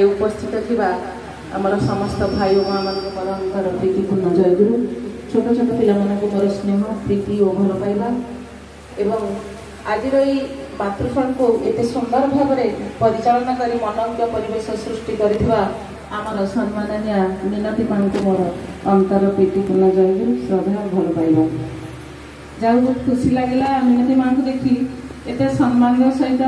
उपस्थित थिबा आमर समस्त भाई और माँ मोर अंतर प्रीतिपूर्ण जयगुरु छोट छोट पिला मोर स्नेह प्रीति और भल पाइबा एवं आज मातृफल को एते सुंदर भाव परिचालना कर मनोज्ञ परिवेश सृष्टि करथिबा आमर सम्माननीय मिनती माँ को मोर अंतर प्रीतिपूर्ण जयगुरु श्रद्धा भल पाइबा जा बहुत खुशी लगे मिनती माँ को देखी एते सम्मान सहित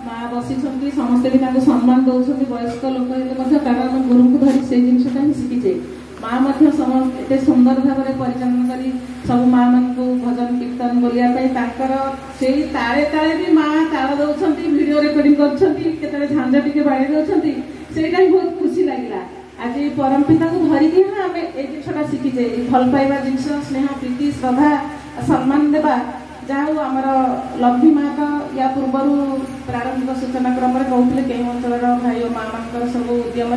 माँ बसी समस्ते भी सम्मान दौरान वयस्क लोक कारण गुरु को धरी से जिनसा ही शिखीचे माँ एते सुंदर भाव परिचालन कर सब माँ मान भजन कीर्तन बोलिया तारे तारे भी माँ ताल दौरान वीडियो रेकर्डिंग कर झांझ टी बाड़ी दौरान से बहुत खुशी लगे आज परम पिता को धरिकी हाँ आम ये जिनसा शिखीचे भल पाइबा जिनस स्नेह प्रीति श्रद्धा सम्मान देवा जहाँ आमर लक्ष्मी माँ तो या पूर्व प्रारंभिक सूचना क्रम कहते कई अंचल भाई और माँ मान सब उद्यम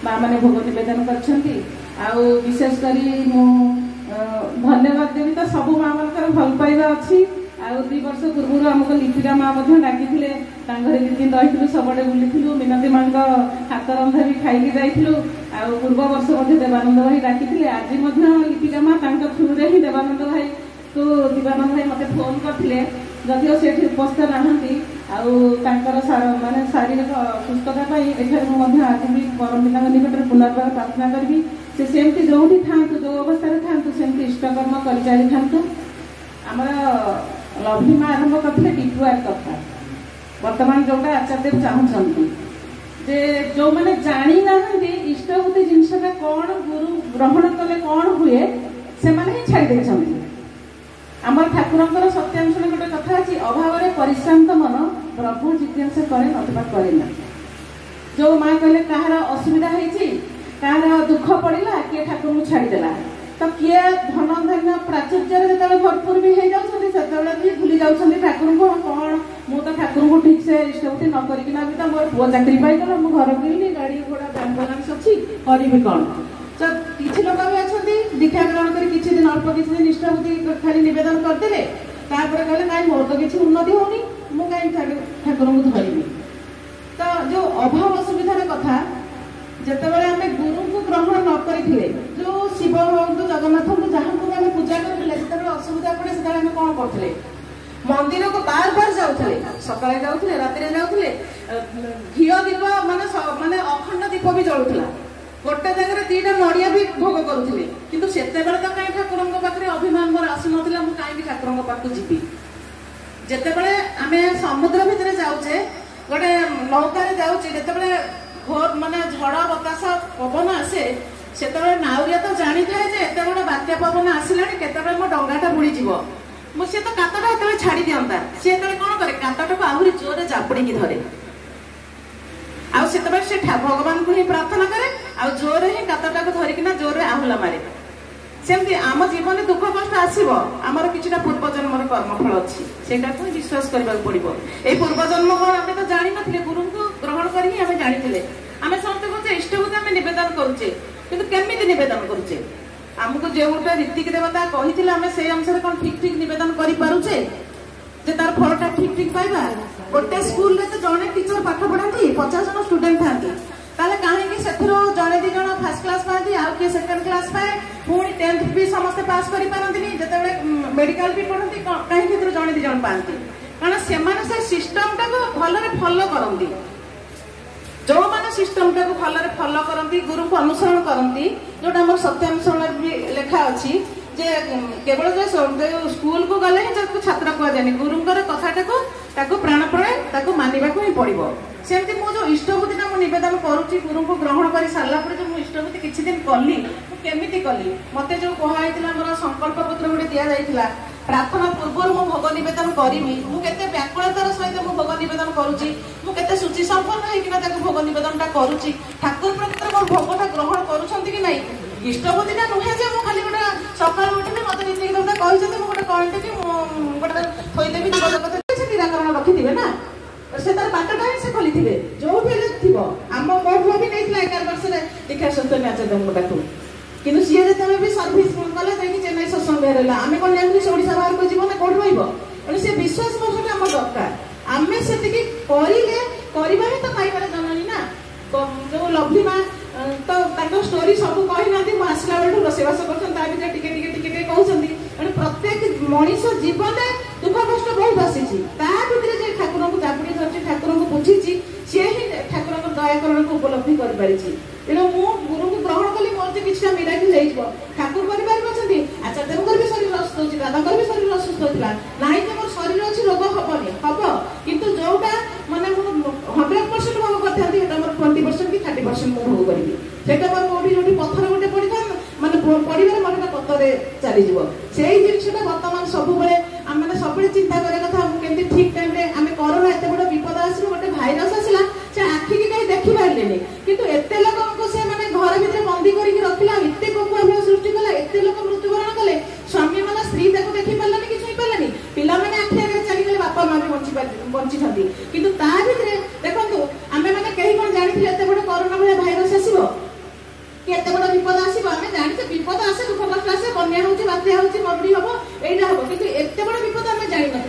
माँ मैंने भोग नवेदन कर विशेषकर धन्यवाद देवी तो सब माँ मान भल पाइबा अच्छी आउ 2 वर्ष पूर्व आमको लिपिका माँ डाकी घरे 2 दिन रही सबड़े बुलूँ मिनती माँ हाथ रंधा भी खाई जाइलु पूर्व वर्ष देवानंद भाई डाकी आज लिपिका माँ थ्रू रे ही देवानंद भाई तो दिवानंद भाई मत फोन करते जदिव से उपस्थित नहांती माने शारीरिक सुस्थता एठार आज भी परम पिता निकट पुनर्बार प्रार्थना करी से सेमती जो था जो अवस्था था सेमती इष्टकर्म कर चली था आमर लक्ष्मी माँ आरंभ करते डिपुआर कथा बर्तमान जोटा आचार्य चाहूँगी जे जो मैंने जानी ना इष्टभूति जिनसा कौन गुरु ग्रहण कले कौन हुए से मैंने ही छाड़ी आम ठाकुर सत्यांशन गोटे कथा अच्छी अभाव परिश्रांत मन प्रभु जिज्ञासा करे नथवा करे ना जो माँ कहले कहार असुविधा होती कहार दुख पड़ा किए ठाकुर को छाड़देला तो किए धन धान्य प्राचुर्य जो भरपूर भी हो जाते भी भूली जाऊँ ठाकुर को कौन मुझे ठाकुर को ठीक से इष्टभूति न करना भी तो मोर पुओ चाकरी पाईगला मो घर किनी गाड़ी घोड़ा बैंक बालांस अच्छी करी कौन तो किसी लोग भी अच्छा दीक्षा ग्रहण कर किसी दिन अल्प किसी दिन इष्टभूति खाली नवेदन करदे कहले ना मोर तो किसी उन्नति होनी मुझे कहीं ठाकुर को धरमी तो जो अभाव असुविधार कथा जितेबाला आम गुरु को ग्रहण न करते जो शिव हूँ जगन्नाथ को जहाँ को आम पूजा करें जो असुविधा पड़े से कौन करते मंदिर को बार बार जाते सकाले जाते राति जाते घी दीप माने अखंड दीप भी जलूला गोटे जगह 2टा नड़िया भी भोग करुले कि से तो कहीं ठाकुर पाखे अभिमान मोर आसुना मुझे कहीं ठाकुर पाक जी जितेबाला आम समुद्र भितर जाऊे गोटे नौकार जाऊे जितेबाला घोर माने झड़ बतास पवन आसे से नाउरिया तो जानी थाए एत बड़ बात्या पवन आसला केतबे मो डंगाटा बुड़ीज सी तो कातटा जो छाड़ी दिंता सी कौन करे कातटा को आहरी जोरे जापुड़ी धरे से भगवान को ही प्रार्थना करे जोरे ही कातटा को धरिकिना जोरे आहुला मारे सेमती आम जीवन दुख कष्ट आसो आमर कि पूर्वजन्मर कर्मफल अच्छी से विश्वास करने पड़ो ये पूर्वजन्म कौन आम तो जानी ना गुरु को ग्रहण कर जानी आम समझते कहे इष्टभूति आम नवेदन करुचे कि केमी नवेदन करुचे आमको जो गोटे रीतिक देवता कही आम से अनुसार कौन ठीक ठीक नवेदन करें जे तार फलटा ठीक ठीक पाइबा गोटे स्कूल रे तो जड़े टीचर पाठ पढ़ाती 50 जन स्टूडेंट था कहीं से जड़े 2 जन फास्ट क्लास पाती आउ किए सेकेंड क्लास पाए पुणी 10th भी समस्ते पास कर पारती जिते मेडिकल भी पढ़ती कहीं जड़े 2 जन पाती कारण से सिस्टम टाक भल फॉलो करती जो मैंने सिस्टम टाक भल फॉलो करती गुरु को अनुसरण करती जोटा आम सत्यांश भी लेखा अच्छी जे केवल जो स्कूल को गले ही छात्र कहुए गुरुंर कथा प्राणपणे मानवा ही पड़ो सेमती मुझे इष्टभूतिटा मुझे नवेदन करुच्ची गुरु को ग्रहण कर सारा जो मुझे इष्टभूति किसी दिन कली केमी कली मत जो कहई मोर संकल्प पत्र गोटे दि जाता प्रार्थना पूर्व मु भोग नवेदन करी मुझे व्याकुलतार सहित मु भोग नवेदन करुच्ची मुझे सूची संपन्न होकर भोग नवेदनटा करुच्ची ठाकुर प्रकृत मो भोगटा ग्रहण करुँच कि नहीं इष्टभूतिटा नुहे जे मुझे खाली गोटे सकाल उठिले मत नीति देवता कहते गोटे करेंट भी गोटे थोदेवी जीवजगत निराकरण रखिथे ना से तार बाटटा ही से खोली थे जो भी थी आम मो पुआ भी नहीं 11 वर्ष दीक्षा सत्य आचार्य को कि सी जो भी सर्विस कले चेन्नई सत्संग बिहार आम कौन जानते से ओडिशा बाहर को जीवन कौन रही विश्वास वर्षटा आम दरकार आम से करवा ही तो पाइबार जननी ना ଲଭ୍ଲିମା तो स्टोरी सब कही ना आसला बेलू रोषेबास कर कहते प्रत्येक मनीष जीवन में दुख कष्ट बहुत आसी ठाकुर को जापुड़ी धरती ठाकुर को बुझी सी ही ठाकुर दयाकरण को उपलब्धि कर तेणु गुरु को ग्रहण कली मोर जो किसी मिराकिल ठाकुर परिवार में आचार्य भी शरीर असुस्थ होती दादा भी शरीर असुस्थ होता ना कि मोर शरीर अच्छी रोग हेनी हम कितु जोटा मानने 100% भोग करते मोर 20% कि 30% मुझे भोग करी से कौटी जो पथर गोटे पड़ था मानने पड़े मन पतर चलीज से जिनसा बर्तमान सब मैंने सब चिंता करा कथा केमती ठीक टाइम आम करोना एत बड़ विपद आस गोटे भाइरस आसला से आखिक कहीं देखी पारे कितु एत लोक से मैंने घर भर बंदी करके रखला एत कोकुआ सृष्टि कला एत लोक मृत्युवरण कले स्वामी मैंने स्त्री देखो देखी पारानी कि छुई पारानी पिला मैंने आखि आगे चलीगले बापा माँ भी बंची कितु ता भीतर देखो आम मैंने कहीं कौन जानी एत बड़ करोना भाई भाइरस आसो कि एत बड़ विपद आसो आम जानी विपद आसे दुख कष्ट आसे बन्या हो बात्या हो मरुड़ी हम यहाँ हम कि एत बड़ विपद आम जान ना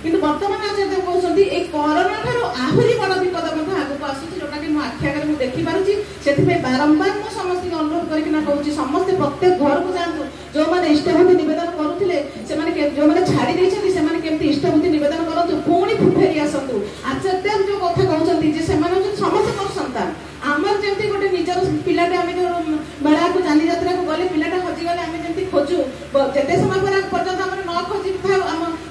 कि बर्तमान आचार्य कहते हैं करोना ठार आहरी बड़ विपद आगक आसूँ जोटा कि मो आखि आगे देखिपुची से बारंबार मुझे समस्त अनुरोध करना कहूँ समस्ते प्रत्येक घर को जातु जो मैंने इष्टभूति निवेदन करुले जो मैंने छाड़ी केमती इष्टभूति निवेदन करूँ पुणी फेरी आसतु आचार्य जो कथा कहते समस्त मोर संतान आमर जमी गोटे निजर पिलाटे आम जो मेला को जानी यात्रा को गले पिलाटा हजिगले आम जमी खोजु जिते समय पर्यटन आम न खोजी था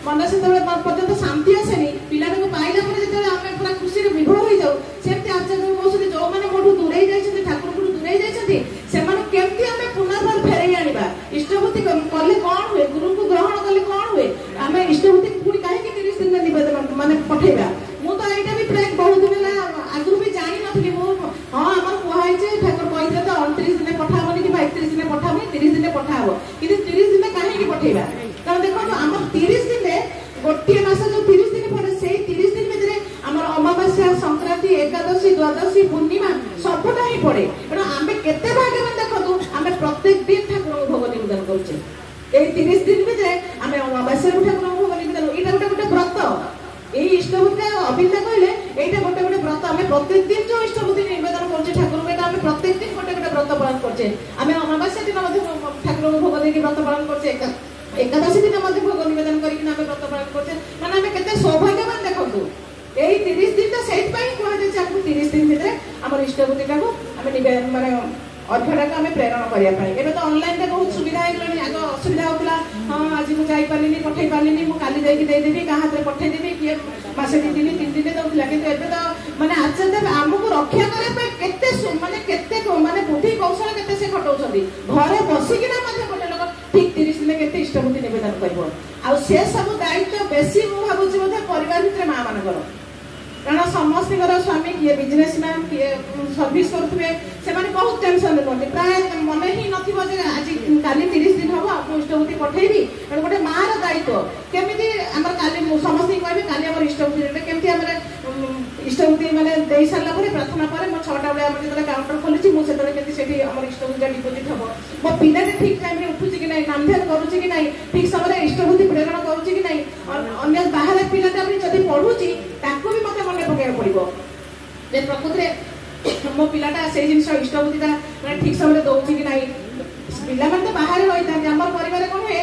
मन से पर्यटन शांति आसेनी पिलाटा को पाइला जो आम पूरा खुशी विभोर हो जाऊ सेमती आचार्य कहते जो मैंने मोटू दूरे जाइए ठाकुर को दूरे जाइए केमती आम पुनर्बार फेरई आनिबा इष्टभूति कले कौन हुए गुरु को ग्रहण कले कौन हुए आम इष्टभूति पुणी कहीं 30 दिन निवेदन माने पठेबा मु तो यहाँ भी प्राय बहुत दिन आगु भी जानी नी हाँ आम कहुई ठाकुर कहते तो 29 दिन पठाबनी कि 31 दिन पठाबनी 30 दिन पठाब कि 30 दिन कहीं पठेबा कारण देखो आम 30 दिन गोटे मास जो 30 दिन पड़े से 30 दिन भितर आम अमावास्या संक्रांति एकादशी द्वादशी पूर्णिमा सबटा ही पड़े तेणु आम केते भाग्यवान देखो आम प्रत्येक दिन ठाकुर भोग निवेदन करुचे 30 दिन भितर आम अमावास्या ठाकुर भोग निवेदन यहाँ गोटे गोटे व्रत ये इष्टभूति अभिज्ञा कहले यहाँ गोटे गोटे व्रत आम प्रत्येक दिन जो इष्टभूति निवेदन कर ठाकुर आम प्रत्येक दिन गोटे गोटे व्रत पालन करचे आम अमावास्या दिन ठाकुर भोग देकी व्रत पालन करचे एकादशी दिन भोग निवेदन करके व्रत पालन करचे माने आम केते सौभाग्यवान देखो यही 30 दिन तो से कहते 30 दिन भितर आम इष्टभूति आम माने अर्घटा को आम प्रेरण करने एवं तो ऑनलाइन बहुत सुविधा है आग असुविधा होता हाँ आज मुझे जापारे पठे पारे मुझे काली जादेवी क्या हाथ में पठेदेवी किए मसे 2 दिन 3 दिन दौला कि माने आचार्य आमको रक्षा करने माने बुद्धि कौशल के खटाऊँ घरे बसिकिना गोटे लोक ठीक 30 दिन के इष्टभूति निवेदन कर सब दायित्व बेसी मुझे भावुँ परिवार भितर माँ मानकर कारण समस्त स्वामी किए बिजनेसमैन किए सर्विस करुवे से बहुत टेंशन रुहते प्राय मन ही नज काली 30 दिन हम आपको इष्टभूति पठेबी गोटे मार दायित्व केमी आम काली समस्त कहे काली आम इष्टभूति केमी आम इष्टभूति मैंने दे सारा प्रार्थना पर मो 6टा बेले जो काउंटर खोली मुझे आम इष्टभूति डिपोजिट हम मो पिला ठीक टाइम उठुची कि ना नाम ध्यान करुच्ची कि ना ठीक समय इष्टभूति प्रेरण करुच्ची कि ना अन्य बाहर पिलाटा भी जब पढ़ुची ताको भी मत मन पकड़ पड़ो प्रकृति मो पिलाटा से जिन इष्टभूतिटा मैं ठीक समय दौर कि ना पिला तो बाहर रही था आम परिवार कौन हुए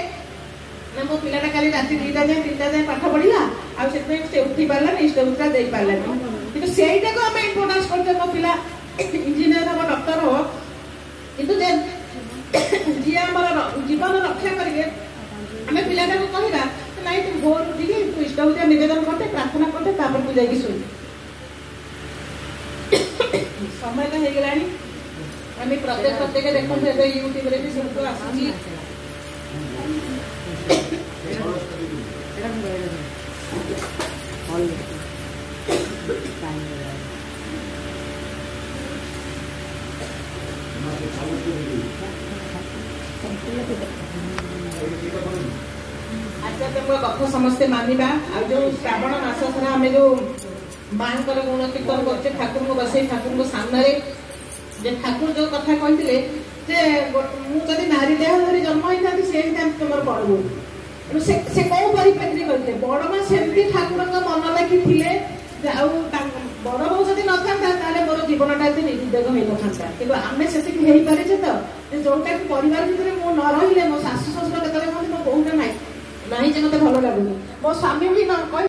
ना मो पिलाटा काली राति 2टा जाए 3टा जाए पाठ पढ़ा से उठी पारा इष्टभूतिटा दे पारा कि सहीटा को आम इम्पोर्टान्स करते मो पिला इंजीनियर हम डॉक्टर हो किंतु जी आम जीवन रक्षा करेंगे आम पिलाटा को कहला ना तू भोर उठिकी तू इष्टभूति निवेदन करते प्रार्थना करते तापर तू जाकि शुणी समय तो हो गलानी आम प्रत्येक देखते यूट्यूब रे भी सब आसूची आचार्य कथा समस्ते मानिबा जो श्रावण मास सारा आम जो माँ गुण कीर्तन करते ठाकुर को बसई ठाकुर को सामने ठाकुर जो कथा कहते मुझे नारी देह धरी जन्म होता से तुम बड़ बोल से कौ परिप्रेक्षी करते बड़ माँ सेमती ठाकुर मन लगी थे ଆଉ ବଡ ବୋଉ ଯଦି ନଥାନ୍ତା ତାହେଲେ ମୋର ଜୀବନଟା ଏତେ ନିରୁଦ୍ବେଗ ହେଇନଥାନ୍ତା। କିନ୍ତୁ ଆମେ ସେତିକି ହେଇପାରିଛେ ତ ଯେ ଯୋଉଟାକି ପରିବାର ଭିତରେ ମୁଁ ନ ରହିଲେ ମୋ ଶାଶୁ ଶ୍ୱଶୁର କେତେବେଳେ କହନ୍ତି ମୋ ବୋଉଟା ନାହିଁ ଯେ ମତେ ଭଲ ଲାଗୁନି, ମୋ ସ୍ୱାମୀ ବି କହି